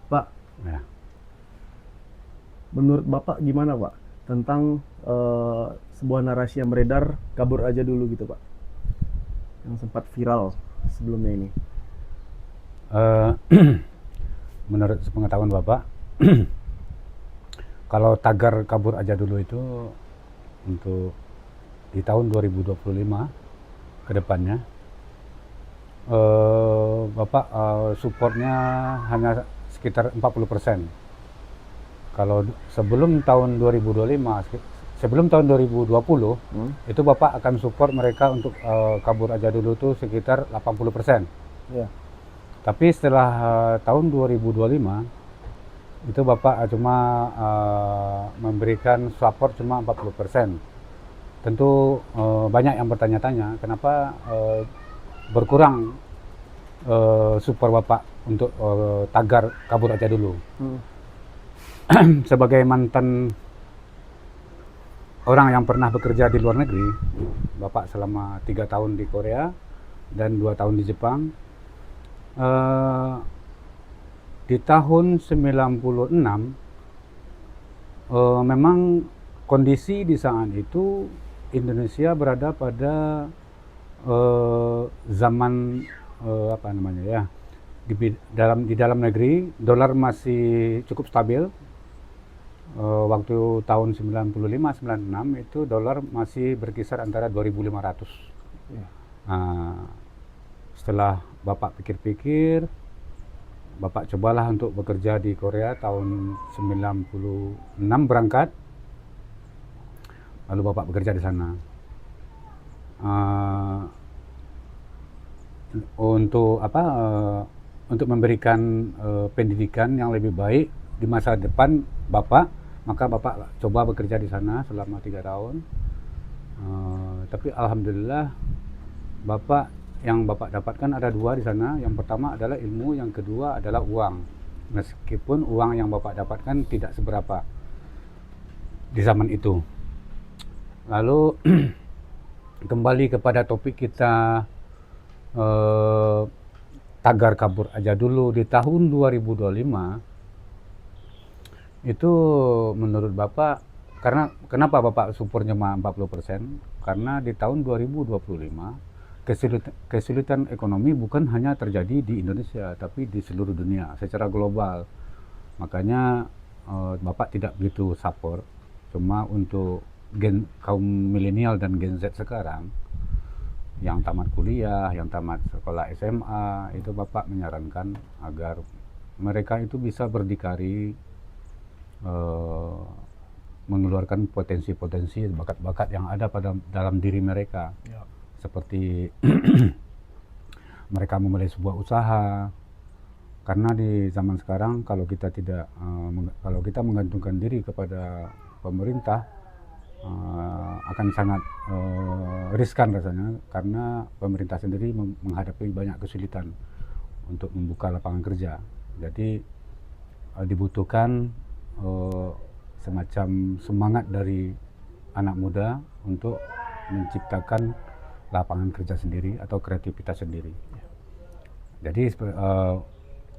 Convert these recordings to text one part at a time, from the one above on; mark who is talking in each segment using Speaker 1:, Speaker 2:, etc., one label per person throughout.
Speaker 1: Pak,
Speaker 2: Ya.
Speaker 1: menurut Bapak gimana Pak tentang sebuah narasi yang beredar kabur aja dulu gitu Pak, yang sempat viral sebelumnya ini?
Speaker 2: Eh, Menurut pengetahuan Bapak, kalau tagar kabur aja dulu itu untuk di tahun 2025 ke depannya, Bapak supportnya hanya sekitar 40%. Kalau sebelum tahun 2025, sebelum tahun 2020,
Speaker 1: Hmm?
Speaker 2: itu Bapak akan support mereka untuk kabur aja dulu tuh sekitar 80%.
Speaker 1: Ya.
Speaker 2: Tapi setelah tahun 2025, itu Bapak cuma memberikan support cuma 40%. Tentu banyak yang bertanya-tanya kenapa berkurang support Bapak untuk tagar kabur aja dulu.
Speaker 1: Hmm.
Speaker 2: Sebagai mantan orang yang pernah bekerja di luar negeri, Bapak selama 3 tahun di Korea dan 2 tahun di Jepang. eh, di tahun 96, memang kondisi di saat itu Indonesia berada pada zaman apa namanya ya, di dalam negeri dolar masih cukup stabil. Waktu tahun 95 96 itu dolar masih berkisar antara 2.500.
Speaker 1: Ya.
Speaker 2: Nah, setelah Bapak pikir-pikir, Bapak cobalah untuk bekerja di Korea tahun 96 berangkat, lalu Bapak bekerja di sana. Uh, untuk apa? Untuk memberikan pendidikan yang lebih baik di masa depan Bapak, maka Bapak coba bekerja di sana selama 3 tahun. Tapi alhamdulillah Bapak yang Bapak dapatkan ada dua di sana. Yang pertama adalah ilmu, yang kedua adalah uang. Meskipun uang yang Bapak dapatkan tidak seberapa di zaman itu. Lalu kembali kepada topik kita, eh, tagar kabur aja dulu di tahun 2025 itu menurut Bapak, karena kenapa Bapak supportnya cuma 40%? Karena di tahun 2025 kesulitan ekonomi bukan hanya terjadi di Indonesia tapi di seluruh dunia secara global. Makanya Bapak tidak begitu support. Cuma untuk kaum milenial dan Gen Z sekarang yang tamat kuliah, yang tamat sekolah SMA, itu Bapak menyarankan agar mereka itu bisa berdikari, eh, mengeluarkan potensi-potensi bakat-bakat yang ada pada dalam diri mereka.
Speaker 1: Ya.
Speaker 2: Seperti mereka memulai sebuah usaha, karena di zaman sekarang kalau kita tidak kalau kita menggantungkan diri kepada pemerintah, akan sangat riskan rasanya, karena pemerintah sendiri menghadapi banyak kesulitan untuk membuka lapangan kerja. Jadi dibutuhkan semacam semangat dari anak muda untuk menciptakan lapangan kerja sendiri atau kreativitas sendiri. Jadi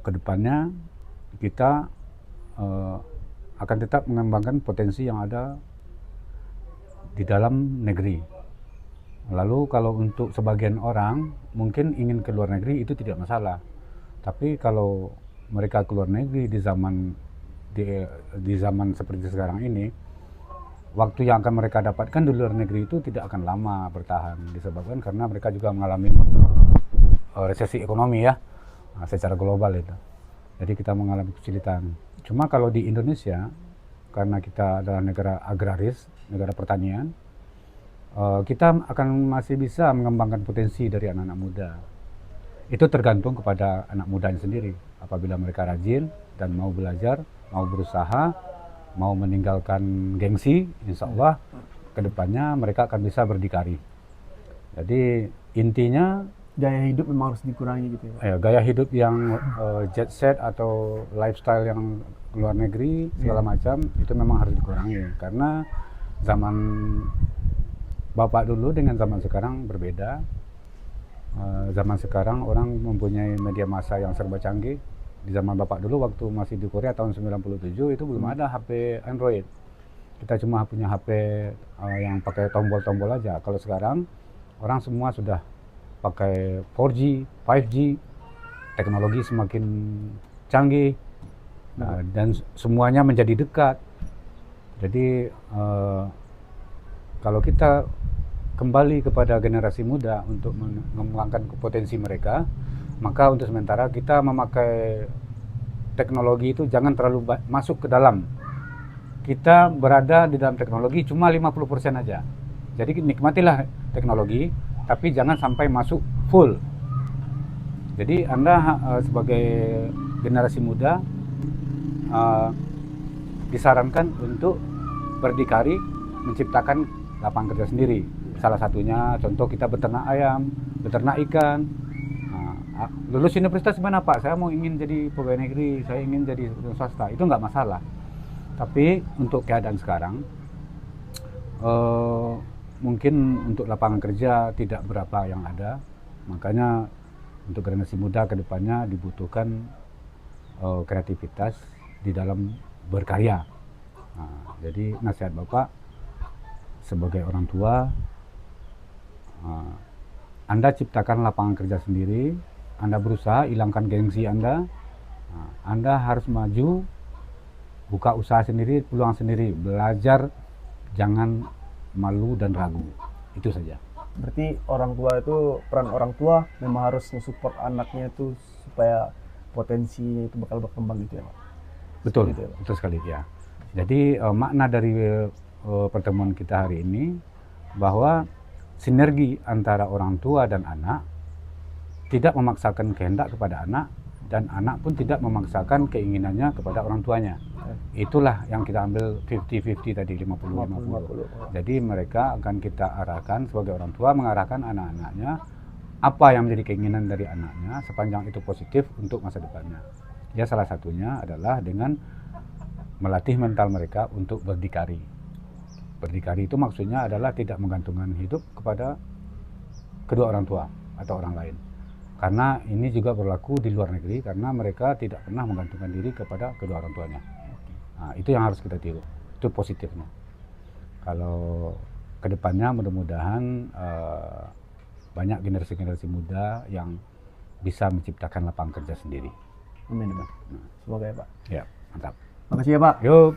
Speaker 2: kedepannya kita akan tetap mengembangkan potensi yang ada di dalam negeri. Lalu kalau untuk sebagian orang mungkin ingin ke luar negeri, itu tidak masalah. Tapi kalau mereka keluar negeri di zaman seperti sekarang ini, waktu yang akan mereka dapatkan di luar negeri itu tidak akan lama bertahan, disebabkan karena mereka juga mengalami resesi ekonomi ya, secara global itu. Jadi kita mengalami kesulitan. Cuma kalau di Indonesia, karena kita adalah negara agraris, negara pertanian, kita akan masih bisa mengembangkan potensi dari anak-anak muda. Itu tergantung kepada anak mudanya sendiri. Apabila mereka rajin dan mau belajar, mau berusaha, mau meninggalkan gengsi, insya Allah kedepannya mereka akan bisa berdikari. Jadi intinya
Speaker 1: Gaya hidup memang harus dikurangi gitu ya Pak.
Speaker 2: gaya hidup yang jet set atau lifestyle yang luar negeri segala macam itu memang harus dikurangi, karena zaman Bapak dulu dengan zaman sekarang berbeda. Zaman sekarang orang mempunyai media massa yang serba canggih, Di zaman Bapak dulu waktu masih di Korea tahun 97 itu belum ada HP Android. Kita cuma punya HP yang pakai tombol-tombol aja. Kalau sekarang orang semua sudah pakai 4G, 5G, teknologi semakin canggih, dan semuanya menjadi dekat. Jadi kalau kita kembali kepada generasi muda untuk mengembangkan potensi mereka, maka untuk sementara kita memakai teknologi itu jangan terlalu masuk ke dalam. Kita berada di dalam teknologi cuma 50% aja. Jadi nikmatilah teknologi, tapi jangan sampai masuk full. Jadi Anda sebagai generasi muda disarankan untuk berdikari menciptakan lapangan kerja sendiri. Salah satunya contoh kita beternak ayam, beternak ikan. Lulus universitas mana Pak? Saya mau ingin jadi pegawai negeri, saya ingin jadi swasta. Itu nggak masalah. Tapi untuk keadaan sekarang, mungkin untuk lapangan kerja tidak berapa yang ada. Makanya untuk generasi muda ke depannya dibutuhkan kreativitas di dalam berkarya. Jadi nasihat Bapak sebagai orang tua, Anda ciptakan lapangan kerja sendiri, Anda berusaha hilangkan gengsi Anda harus maju, buka usaha sendiri, peluang sendiri, belajar, jangan malu dan ragu, itu saja.
Speaker 1: Berarti orang tua itu, peran orang tua memang harus nge-support anaknya itu supaya potensinya itu bakal berkembang gitu ya Pak?
Speaker 2: Betul,
Speaker 1: Gitu ya, Pak?
Speaker 2: betul sekali ya. Jadi makna dari pertemuan kita hari ini bahwa sinergi antara orang tua dan anak tidak memaksakan kehendak kepada anak, dan anak pun tidak memaksakan keinginannya kepada orang tuanya. Itulah yang kita ambil 50-50 tadi, 50-50. Jadi mereka akan kita arahkan sebagai orang tua, mengarahkan anak-anaknya apa yang menjadi keinginan dari anaknya sepanjang itu positif untuk masa depannya. Ya salah satunya adalah dengan melatih mental mereka untuk berdikari. Berdikari itu maksudnya adalah tidak menggantungkan hidup kepada kedua orang tua atau orang lain. Karena ini juga berlaku di luar negeri, karena mereka tidak pernah menggantungkan diri kepada kedua orang tuanya. Nah, itu yang harus kita tiru, itu positifnya. Kalau kedepannya mudah-mudahan banyak generasi-generasi muda yang bisa menciptakan lapangan kerja sendiri.
Speaker 1: Amin Pak. Semoga ya Pak.
Speaker 2: Ya, mantap.
Speaker 1: Makasih ya Pak.
Speaker 2: Yuk.